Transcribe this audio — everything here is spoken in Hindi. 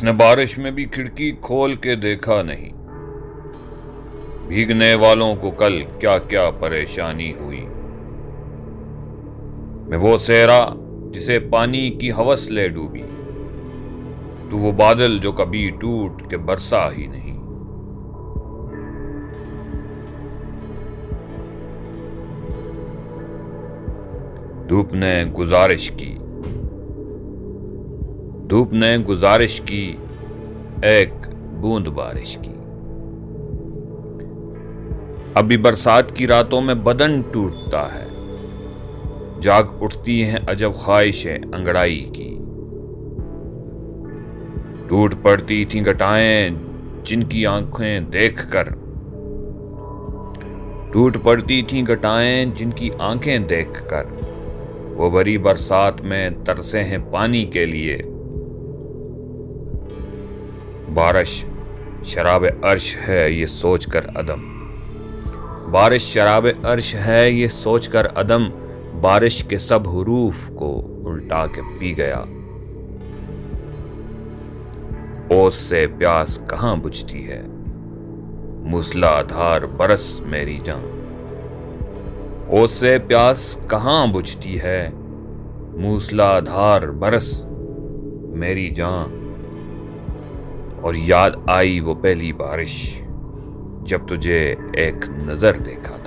जिसने बारिश में भी खिड़की खोल के देखा नहीं, भीगने वालों को कल क्या क्या परेशानी हुई। मैं वो सेहरा जिसे पानी की हवस ले डूबी, तू वो बादल जो कभी टूट के बरसा ही नहीं। धूप ने गुजारिश की, धूप ने गुजारिश की, एक बूंद बारिश की। अभी बरसात की रातों में बदन टूटता है, जाग उठती हैं अजब ख्वाहिशें अंगड़ाई की। टूट पड़ती थीं घटाएं जिनकी आंखें देखकर, टूट पड़ती थीं घटाएं जिनकी आंखें देखकर। वो भरी बरसात में तरसे हैं पानी के लिए। बारिश शराब अर्श है ये सोचकर अदम, बारिश शराब अर्श है ये सोचकर अदम। बारिश के सब हुरूफ को उल्टा के पी गया। ओस से प्यास कहां बुझती है, मूसलाधार बरस मेरी जान। ओस से प्यास कहां बुझती है, मूसलाधार बरस मेरी जान। और याद आई वो पहली बारिश जब तुझे एक नजर देखा।